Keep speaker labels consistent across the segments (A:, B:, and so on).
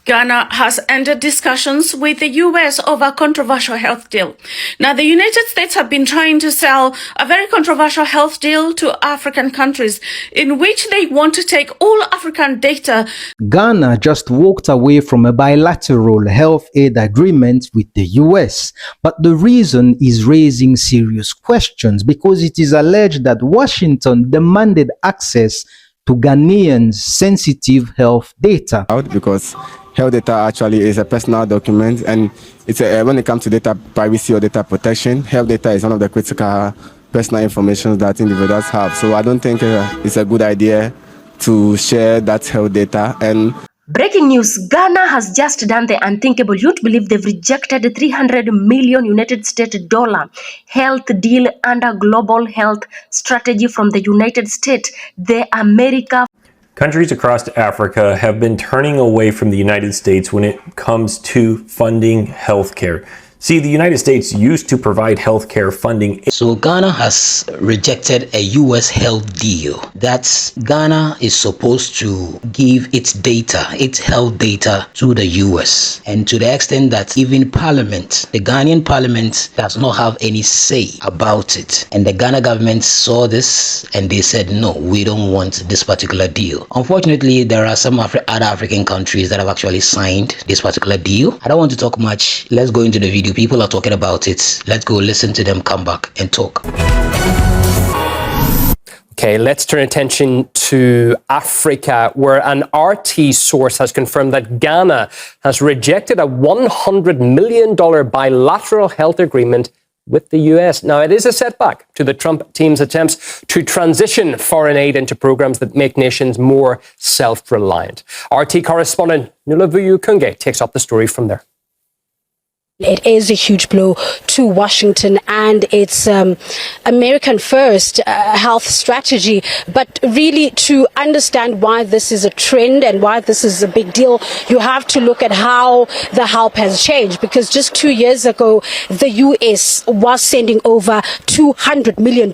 A: Ghana has ended discussions with the US over a controversial health deal. Now, the United States have been trying to sell a very controversial health deal to African countries in which they want to take all African data.
B: Ghana just walked away from a bilateral health aid agreement with the US. But the reason is raising serious questions because it is alleged that Washington demanded access to Ghanaians' sensitive health data.
C: Because health data actually is a personal document, and it's when it comes to data privacy or data protection, health data is one of the critical personal information that individuals have. So I don't think it's a good idea to share that health data. And
D: breaking news, Ghana has just done the unthinkable. You'd believe they've rejected a $300 million United States dollar health deal under global health strategy from the United States, the America.
E: Countries across Africa have been turning away from the United States when it comes to funding healthcare. See, the United States used to provide healthcare funding.
F: So Ghana has rejected a US health deal that Ghana is supposed to give its data, its health data to the US. And to the extent that even Parliament, the Ghanaian Parliament does not have any say about it. And the Ghana government saw this and they said, no, we don't want this particular deal. Unfortunately, there are some other African countries that have actually signed this particular deal. I don't want to talk much. Let's go into the video. People are talking about it. Let's go listen to them, come back and talk.
G: Okay, let's turn attention to Africa, where an RT source has confirmed that Ghana has rejected a $100 million bilateral health agreement with the US. Now, it is a setback to the Trump team's attempts to transition foreign aid into programs that make nations more self-reliant. RT correspondent Nulavuyu Kunge takes up the story from there.
H: It is a huge blow to Washington and its American first health strategy. But really, to understand why this is a trend and why this is a big deal, you have to look at how the help has changed. Because just 2 years ago, the US was sending over $200 million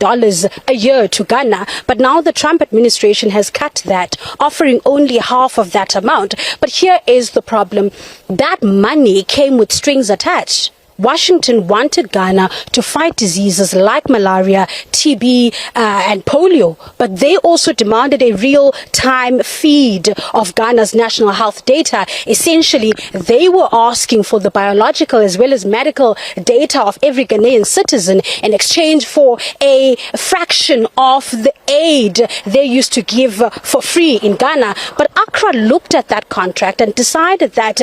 H: a year to Ghana. But now the Trump administration has cut that, offering only half of that amount. But here is the problem. That money came with strings attached. Washington wanted Ghana to fight diseases like malaria, TB, and polio, but they also demanded a real-time feed of Ghana's national health data. Essentially, they were asking for the biological as well as medical data of every Ghanaian citizen in exchange for a fraction of the aid they used to give for free in Ghana. But Accra looked at that contract and decided that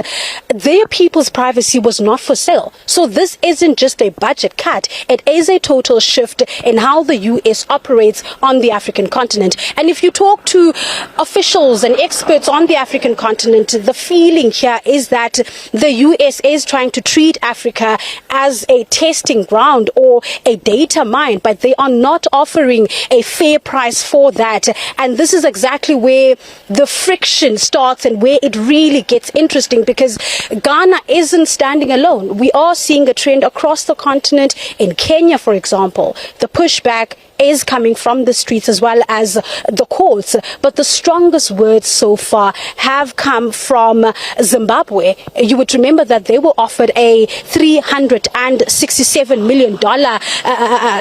H: their people's privacy was not for sale. So this isn't just a budget cut, it is a total shift in how the US operates on the African continent. And if you talk to officials and experts on the African continent, the feeling here is that the US is trying to treat Africa as a testing ground or a data mine, but they are not offering a fair price for that. And this is exactly where the friction starts and where it really gets interesting, because Ghana isn't standing alone. We are seeing a trend across the continent. In Kenya, for example, the pushback is coming from the streets as well as the courts. But the strongest words so far have come from Zimbabwe. You would remember that they were offered a $367 million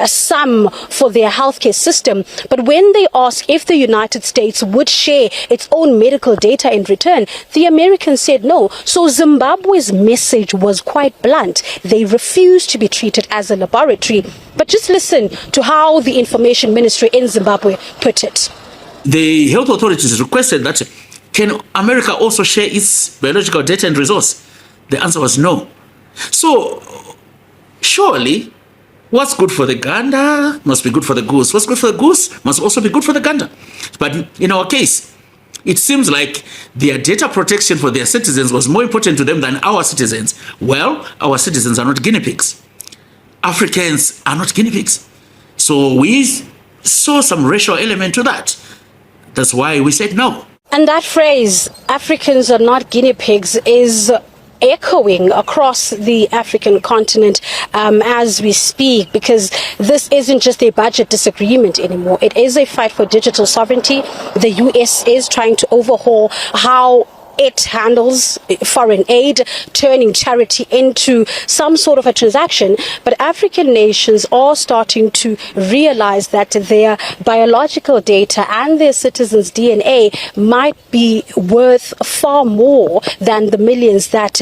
H: sum for their healthcare system. But when they asked if the United States would share its own medical data in return, the Americans said no. So Zimbabwe's message was quite blunt. They refused to be treated as a laboratory. But just listen to how the Information Ministry in Zimbabwe put it.
I: The health authorities requested that, can America also share its biological data and resource? The answer was no. So, surely, what's good for the gander must be good for the goose. What's good for the goose must also be good for the gander. But in our case, it seems like their data protection for their citizens was more important to them than our citizens. Well, our citizens are not guinea pigs. Africans are not guinea pigs. So we saw some racial element to that. That's why we said no.
H: And that phrase, Africans are not guinea pigs, is echoing across the African continent as we speak, because this isn't just a budget disagreement anymore. It is a fight for digital sovereignty. The US is trying to overhaul how it handles foreign aid, turning charity into some sort of a transaction. But African nations are starting to realize that their biological data and their citizens' DNA might be worth far more than the millions that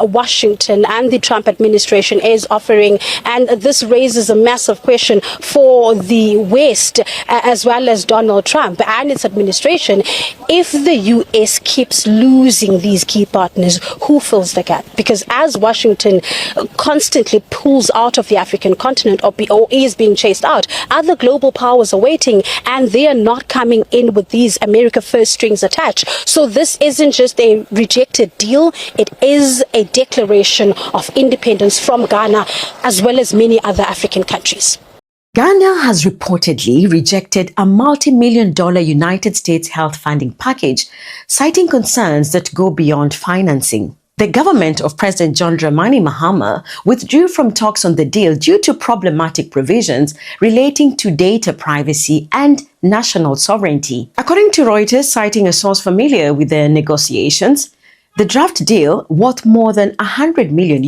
H: Washington and the Trump administration is offering. And this raises a massive question for the West, as well as Donald Trump and its administration. If the U.S. keeps losing these key partners, who fills the gap? Because as Washington constantly pulls out of the African continent or is being chased out, other global powers are waiting, and they are not coming in with these America First strings attached. So this isn't just a rejected deal, it is a declaration of independence from Ghana as well as many other African countries.
J: Ghana has reportedly rejected a multi-million-dollar United States health funding package, citing concerns that go beyond financing. The government of President John Dramani Mahama withdrew from talks on the deal due to problematic provisions relating to data privacy and national sovereignty. According to Reuters, citing a source familiar with the negotiations, the draft deal, worth more than $100 million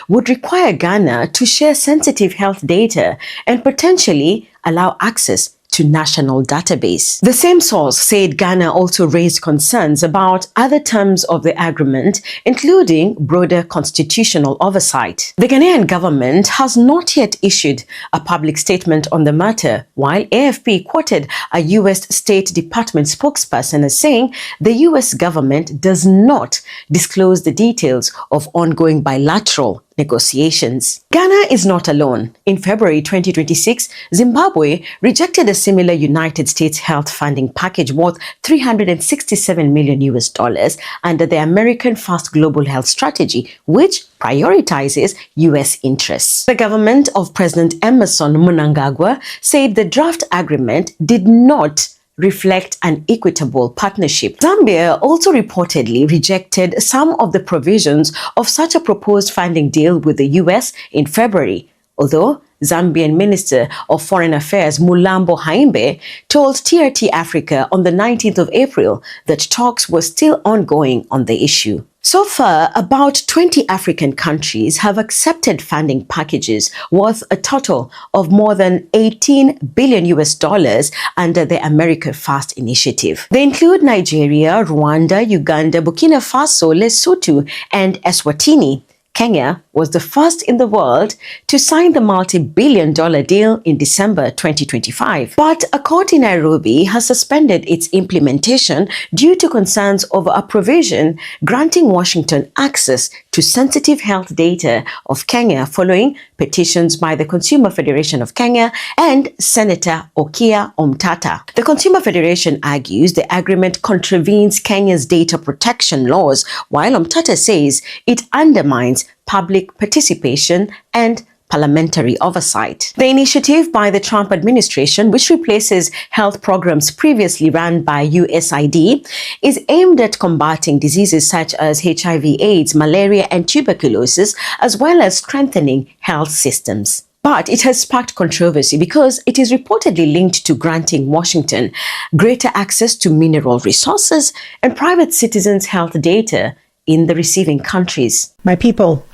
J: would require Ghana to share sensitive health data and potentially allow access to national database. The same source said Ghana also raised concerns about other terms of the agreement, including broader constitutional oversight. The Ghanaian government has not yet issued a public statement on the matter, while AFP quoted a U.S. State Department spokesperson as saying the U.S. government does not disclose the details of ongoing bilateral negotiations. Ghana is not alone. In February 2026, Zimbabwe rejected a similar United States health funding package worth $367 million under the American First Global Health Strategy, which prioritizes U.S. interests. The government of President Emerson Mnangagwa said the draft agreement did not reflect an equitable partnership. Zambia also reportedly rejected some of the provisions of such a proposed funding deal with the U.S. in February, although Zambian Minister of Foreign Affairs Mulambo Haimbe told TRT Africa on the 19th of April that talks were still ongoing on the issue. So far, about 20 African countries have accepted funding packages worth a total of more than $18 billion under the America First initiative. They include Nigeria, Rwanda, Uganda, Burkina Faso, Lesotho, and Eswatini. Kenya was the first in the world to sign the multi-billion-dollar deal in December 2025. But a court in Nairobi has suspended its implementation due to concerns over a provision granting Washington access to sensitive health data of Kenya following petitions by the Consumer Federation of Kenya and Senator Okia Omtata. The Consumer Federation argues the agreement contravenes Kenya's data protection laws, while Omtata says it undermines public participation and parliamentary oversight. The initiative by the Trump administration, which replaces health programs previously run by USAID, is aimed at combating diseases such as HIV/AIDS, malaria, and tuberculosis, as well as strengthening health systems. But it has sparked controversy because it is reportedly linked to granting Washington greater access to mineral resources and private citizens' health data in the receiving countries.
K: My people,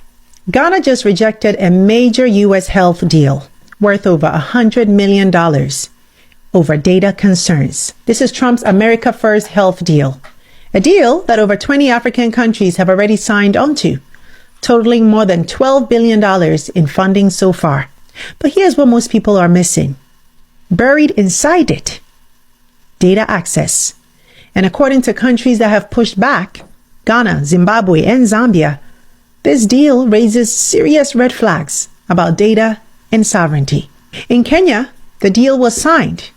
K: Ghana just rejected a major U.S. health deal worth over $100 million over data concerns. This is Trump's America First health deal, a deal that over 20 African countries have already signed onto, totaling more than $12 billion in funding so far. But here's what most people are missing. Buried inside it, data access. And according to countries that have pushed back, Ghana, Zimbabwe, and Zambia, this deal raises serious red flags about data and sovereignty. In Kenya, the deal was signed,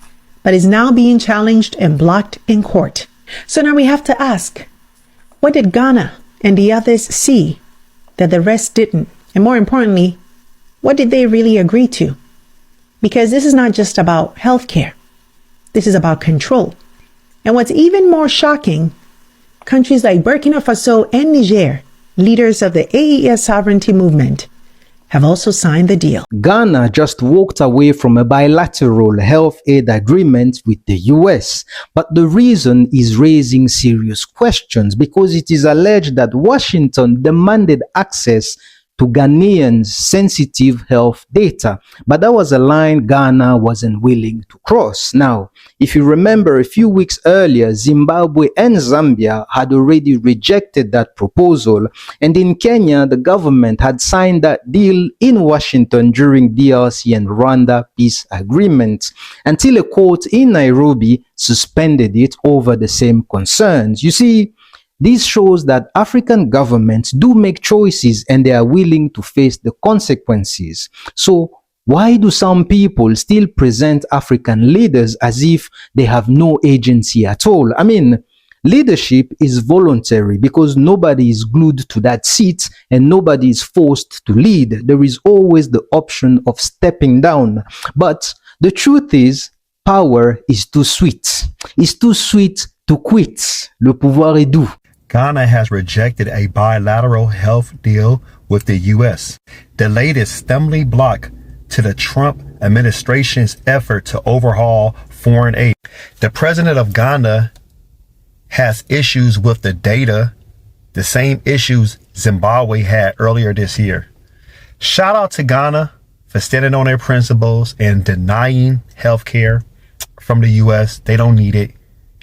K: but is now being challenged and blocked in court. So now we have to ask, what did Ghana and the others see that the rest didn't? And more importantly, what did they really agree to? Because this is not just about healthcare. This is about control. And what's even more shocking, countries like Burkina Faso and Niger, leaders of the AES sovereignty movement, have also signed the deal.
B: Ghana just walked away from a bilateral health aid agreement with the US, but the reason is raising serious questions because it is alleged that Washington demanded access to Ghanaians' sensitive health data, but that was a line Ghana wasn't willing to cross. Now, if you remember, a few weeks earlier, Zimbabwe and Zambia had already rejected that proposal, and in Kenya, the government had signed that deal in Washington during DRC and Rwanda peace agreements, until a court in Nairobi suspended it over the same concerns. You see, this shows that African governments do make choices and they are willing to face the consequences. So why do some people still present African leaders as if they have no agency at all? I mean, leadership is voluntary because nobody is glued to that seat and nobody is forced to lead. There is always the option of stepping down. But the truth is, power is too sweet. It's too sweet to quit. Le pouvoir est doux.
L: Ghana has rejected a bilateral health deal with the U.S., the latest stumbling block to the Trump administration's effort to overhaul foreign aid. The president of Ghana has issues with the data, the same issues Zimbabwe had earlier this year. Shout out to Ghana for standing on their principles and denying health care from the U.S. They don't need it.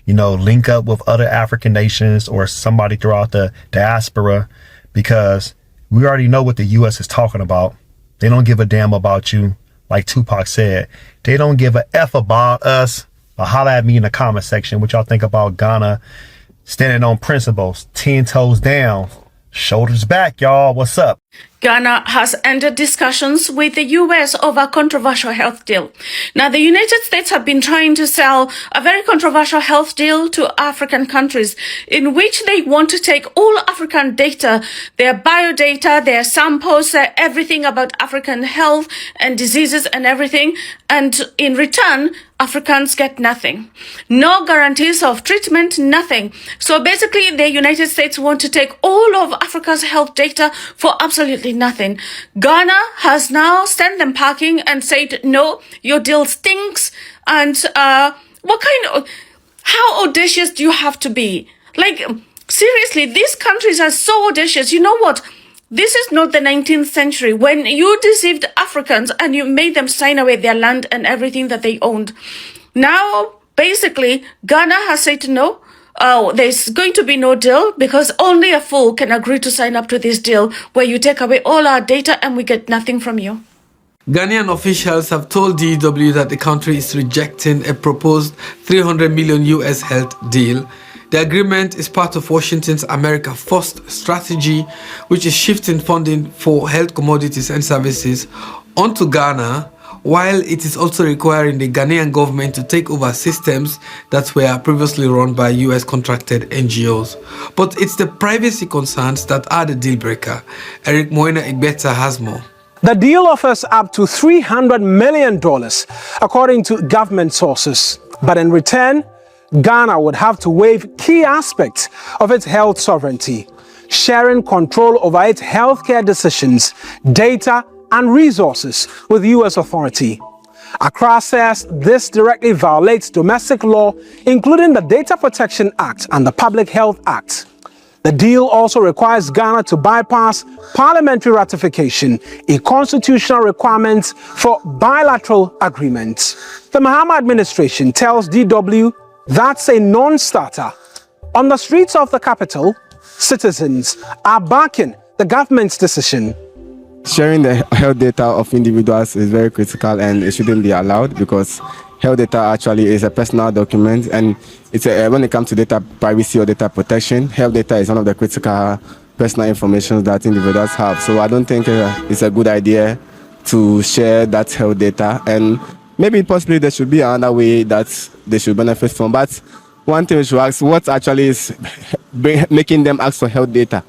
L: You know, link up with other African nations or somebody throughout the diaspora, because we already know what the U.S. is talking about. They don't give a damn about you. Like Tupac said, they don't give a F about us. But holla at me in the comment section what y'all think about Ghana standing on principles, 10 toes down, shoulders back, y'all. What's up?
A: Ghana has ended discussions with the US over a controversial health deal. Now, the United States have been trying to sell a very controversial health deal to African countries in which they want to take all African data, their biodata, their samples, their everything about African health and diseases and everything. And in return, Africans get nothing. No guarantees of treatment, nothing. So basically, the United States want to take all of Africa's health data for absolutely nothing. Ghana has now sent them packing and said, no, your deal stinks. And how audacious do you have to be? Like, seriously, these countries are so audacious. You know what? This is not the 19th century when you deceived Africans and you made them sign away their land and everything that they owned. Now, basically, Ghana has said no. There's going to be no deal because only a fool can agree to sign up to this deal where you take away all our data and we get nothing from you.
M: Ghanaian officials have told DW that the country is rejecting a proposed $300 million US health deal. The agreement is part of Washington's America First strategy, which is shifting funding for health commodities and services onto Ghana, while it is also requiring the Ghanaian government to take over systems that were previously run by US contracted NGOs. But it's the privacy concerns that are the deal breaker. Eric Moina Igbeta has more.
N: The deal offers up to $300 million, according to government sources. But in return, Ghana would have to waive key aspects of its health sovereignty, sharing control over its healthcare decisions, data, and resources with U.S. authority. Accra says this directly violates domestic law, including the Data Protection Act and the Public Health Act. The deal also requires Ghana to bypass parliamentary ratification, a constitutional requirement for bilateral agreements. The Mahama administration tells DW that's a non-starter. On the streets of the capital, citizens are backing the government's decision.
C: Sharing the health data of individuals is very critical and it shouldn't be allowed because health data actually is a personal document, and it's when it comes to data privacy or data protection, health data is one of the critical personal information that individuals have. So I don't think it's a good idea to share that health data, and maybe possibly there should be another way that they should benefit from. But one thing we should ask, what actually is making them ask for health data?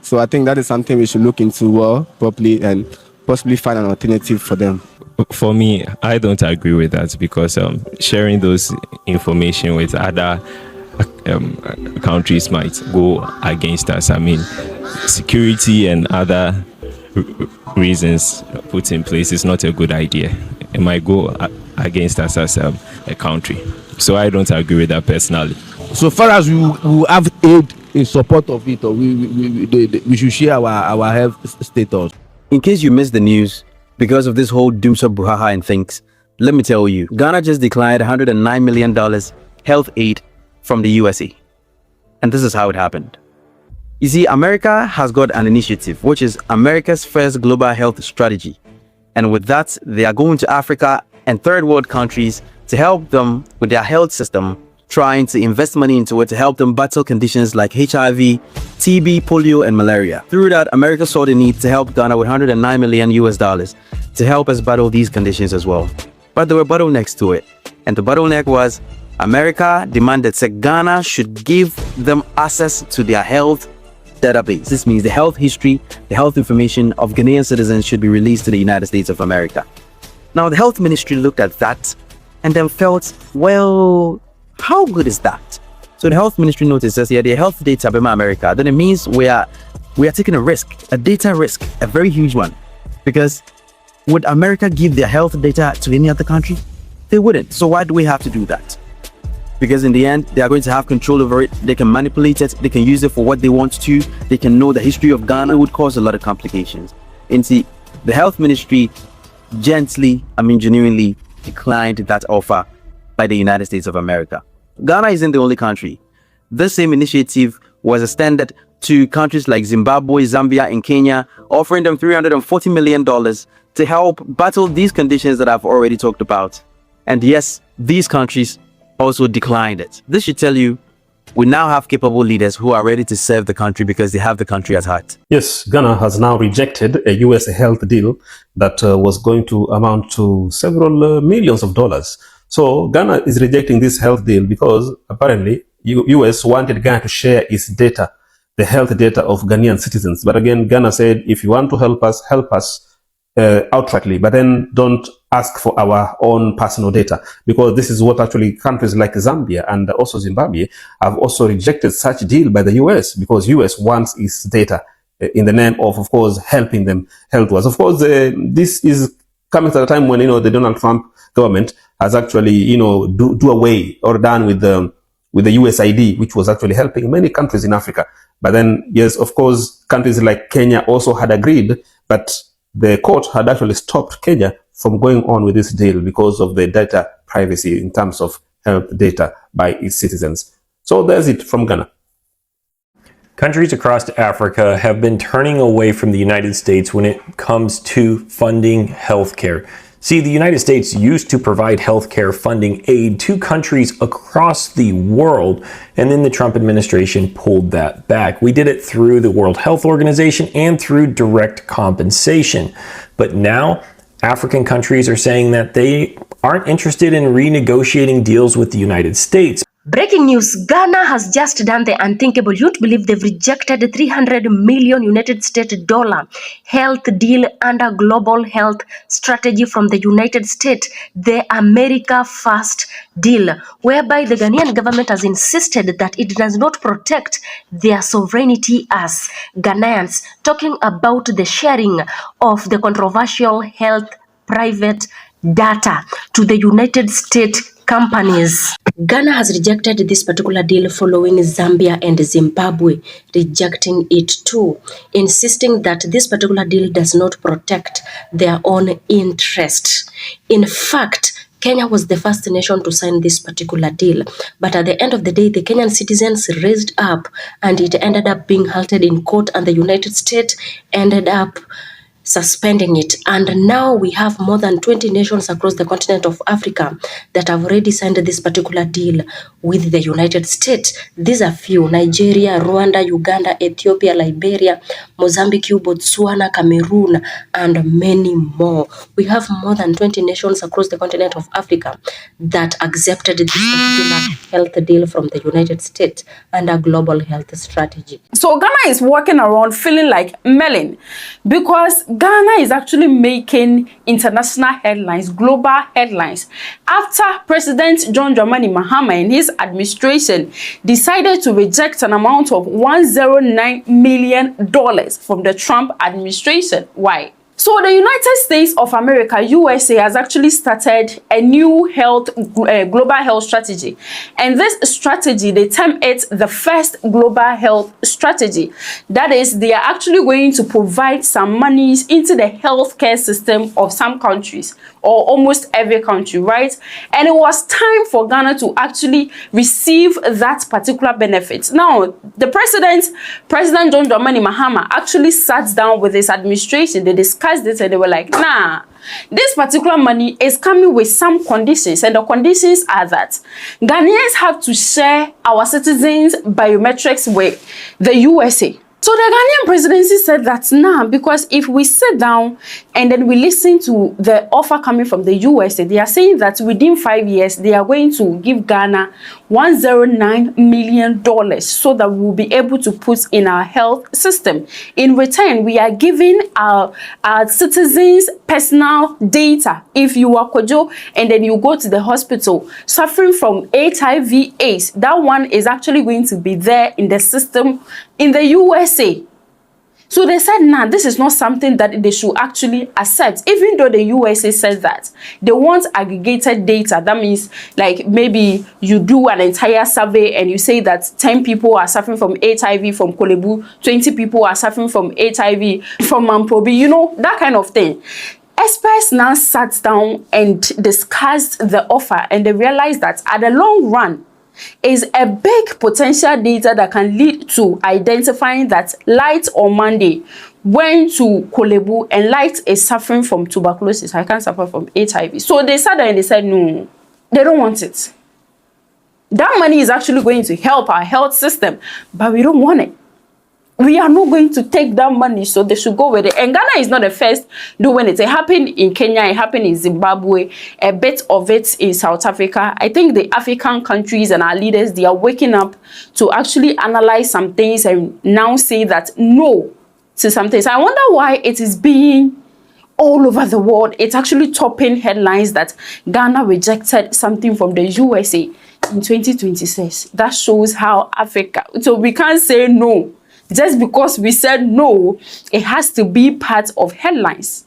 C: So I think that is something we should look into properly and possibly find an alternative for them.
O: For me, I don't agree with that because sharing those information with other countries might go against us. I mean, security and other reasons put in place is not a good idea. It might go against us as a country. So I don't agree with that personally.
P: So far as we have aid in support of it, or we should share our health status.
Q: In case you missed the news, because of this whole doomsday brouhaha and things, let me tell you, Ghana just declined $109 million health aid from the USA. And this is how it happened. You see, America has got an initiative, which is America's first global health strategy. And with that, they are going to Africa and third world countries to help them with their health system, trying to invest money into it to help them battle conditions like HIV, TB, polio, and malaria. Through that, America saw the need to help Ghana with $109 million to help us battle these conditions as well. But there were bottlenecks to it. And the bottleneck was America demanded that Ghana should give them access to their health database. This means the health history, the health information of Ghanaian citizens should be released to the United States of America. Now, the health ministry looked at that and then felt, well, how good is that? So the health ministry notices here the health data by America. Then it means we are taking a risk, a data risk, a very huge one. Because would America give their health data to any other country? They wouldn't. So why do we have to do that? Because in the end, they are going to have control over it. They can manipulate it. They can use it for what they want to. They can know the history of Ghana. It would cause a lot of complications. And see, the health ministry genuinely declined that offer by the United States of America. Ghana isn't the only country. This same initiative was extended to countries like Zimbabwe, Zambia, and Kenya, offering them $340 million to help battle these conditions that I've already talked about. And yes, these countries also declined it. This should tell you we now have capable leaders who are ready to serve the country because they have the country at heart.
R: Yes, Ghana has now rejected a US health deal that was going to amount to several millions of dollars. So Ghana is rejecting this health deal because apparently US wanted Ghana to share its data, the health data of Ghanaian citizens. But again, Ghana said, if you want to help us outrightly, but then don't ask for our own personal data, because this is what actually countries like Zambia and also Zimbabwe have also rejected such deal by the US, because US wants its data in the name of course, helping them health-wise. Of course, this is coming at a time when, the Donald Trump government has actually, do away or done with the USAID, which was actually helping many countries in Africa. But then, yes, of course, countries like Kenya also had agreed, but the court had actually stopped Kenya from going on with this deal because of the data privacy in terms of health data by its citizens. So there's it from Ghana.
E: Countries across Africa have been turning away from the United States when it comes to funding healthcare. See, the United States used to provide healthcare funding aid to countries across the world, and then the Trump administration pulled that back. We did it through the World Health Organization and through direct compensation. But now, African countries are saying that they aren't interested in renegotiating deals with the United States.
D: Breaking news, Ghana has just done the unthinkable. You'd believe they've rejected the $300 million United States health deal under global health strategy from the United States, the America First deal, whereby the Ghanaian government has insisted that it does not protect their sovereignty as Ghanaians, talking about the sharing of the controversial health private data to the United States companies. Ghana has rejected this particular deal following Zambia and Zimbabwe rejecting it too, insisting that this particular deal does not protect their own interest. In fact, Kenya was the first nation to sign this particular deal, but at the end of the day, the Kenyan citizens raised up and it ended up being halted in court, and the United States ended up suspending it. And now we have more than 20 nations across the continent of Africa that have already signed this particular deal with the United States. These are few: Nigeria, Rwanda, Uganda, Ethiopia, Liberia, Mozambique, Botswana, Cameroon, and many more. We have more than 20 nations across the continent of Africa that accepted this particular health deal from the United States under global health strategy.
S: So Ghana is walking around feeling like melon, because Ghana is actually making international headlines, global headlines, after President John Dramani Mahama and his administration decided to reject an amount of $109 million from the Trump administration. Why? So the United States of America, USA, has actually started a new global health strategy. And this strategy, they term it the first global health strategy. That is, they are actually going to provide some monies into the healthcare system of some countries, or almost every country, right? And it was time for Ghana to actually receive that particular benefit. Now, the President John Dramani Mahama, actually sat down with his administration. They discussed it and they were like, nah, this particular money is coming with some conditions, and the conditions are that Ghanaians have to share our citizens' biometrics with the USA. So the Ghanaian presidency said that nah, because if we sit down and then we listen to the offer coming from the USA, they are saying that within 5 years, they are going to give Ghana $109 million so that we will be able to put in our health system. In return, we are giving our citizens personal data. If you are Kojo and then you go to the hospital suffering from HIV/AIDS, that one is actually going to be there in the system in the USA. So they said, nah, this is not something that they should actually accept, even though the USA says that. They want aggregated data. That means, like, maybe you do an entire survey and you say that 10 people are suffering from HIV from Kolebu, 20 people are suffering from HIV from Mamprobi, you know, that kind of thing. Experts now sat down and discussed the offer, and they realized that at the long run, is a big potential data that can lead to identifying that Light on Monday went to Kolebu and Light is suffering from tuberculosis. I can't suffer from HIV. So they sat there and they said, no, they don't want it. That money is actually going to help our health system, but we don't want it. We are not going to take that money, so they should go with it. And Ghana is not the first doing it. It happened in Kenya, it happened in Zimbabwe, a bit of it in South Africa. I think the African countries and our leaders, they are waking up to actually analyze some things and now say that no to some things. I wonder why it is being all over the world. It's actually topping headlines that Ghana rejected something from the USA in 2026. That shows how Africa, so we can't say no. Just because we said no, it has to be part of headlines.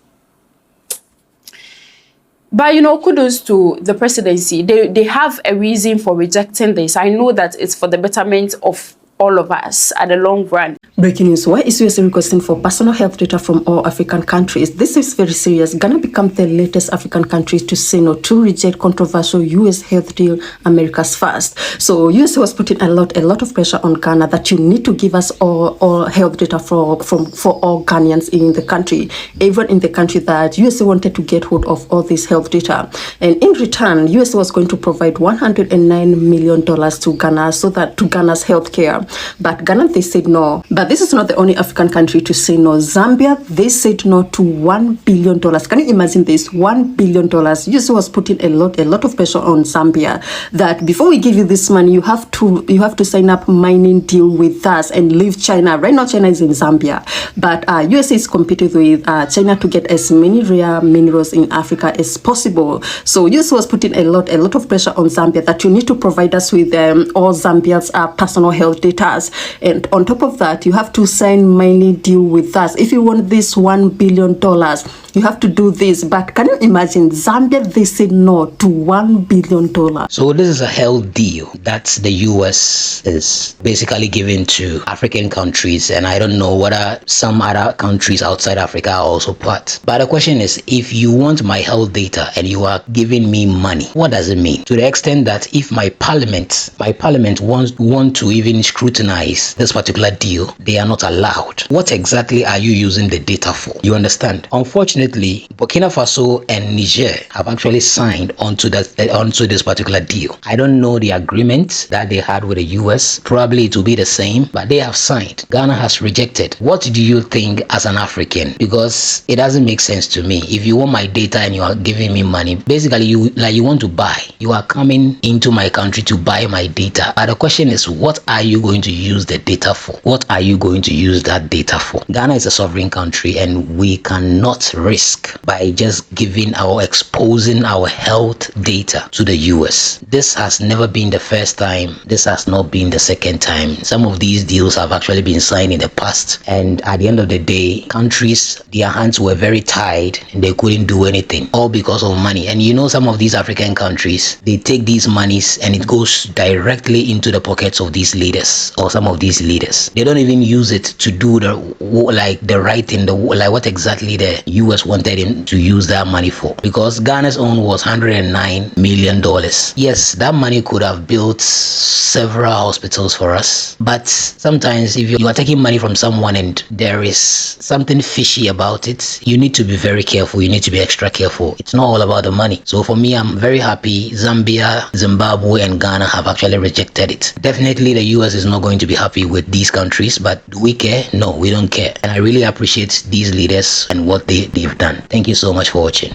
S: But, you know, kudos to the presidency. They have a reason for rejecting this. I know that it's for the betterment of all of us at the long run.
T: Breaking news. Why is USA requesting for personal health data from all African countries? This is very serious. Ghana became the latest African country to say no to reject controversial US health deal, America's First. So USA was putting a lot of pressure on Ghana that you need to give us all health data for all Ghanaians in the country. Even in the country that USA wanted to get hold of all this health data. And in return, USA was going to provide $109 million to Ghana, so that to Ghana's healthcare. But Ghana, they said no. But this is not the only African country to say no. Zambia, they said no to $1 billion. Can you imagine this? $1 billion. USA was putting a lot of pressure on Zambia that before we give you this money, you have to sign up mining deal with us and leave China. Right now, China is in Zambia, but USA is competing with China to get as many rare minerals in Africa as possible. So USA was putting a lot of pressure on Zambia that you need to provide us with all Zambia's personal health data. And on top of that, you have to sign mining deal with us. If you want this $1 billion, you have to do this. But can you imagine, Zambia, they said no to $1 billion.
F: So this is a health deal that the US is basically giving to African countries, and I don't know whether some other countries outside Africa are also part. But the question is, if you want my health data and you are giving me money, what does it mean? To the extent that if my parliament want to even scrutinize this particular deal, they are not allowed. What exactly are you using the data for? You understand? Unfortunately, Burkina Faso and Niger have actually signed onto this particular deal. I don't know the agreement that they had with the US. Probably it will be the same, but they have signed. Ghana has rejected. What do you think as an African? Because it doesn't make sense to me. If you want my data and you are giving me money, basically you want to buy. You are coming into my country to buy my data. But the question is, what are you going going to use the data for? What are you going to use that data for? Ghana is a sovereign country, and we cannot risk by just giving or exposing our health data to the US. This has never been the first time. This has not been the second time. Some of these deals have actually been signed in the past, and at the end of the day, countries, their hands were very tied and they couldn't do anything, all because of money. And you know, some of these African countries, they take these monies and it goes directly into the pockets of these leaders, or some of these leaders. They don't even use it to do the right thing, like what exactly the US wanted him to use that money for. Because Ghana's own was $109 million. Yes, that money could have built several hospitals for us, but sometimes if you are taking money from someone and there is something fishy about it, you need to be very careful. You need to be extra careful. It's not all about the money. So for me, I'm very happy Zambia, Zimbabwe, and Ghana have actually rejected it. Definitely the US is not going to be happy with these countries, but do we care? No, we don't care. And I really appreciate these leaders and what they've done. Thank you so much for watching.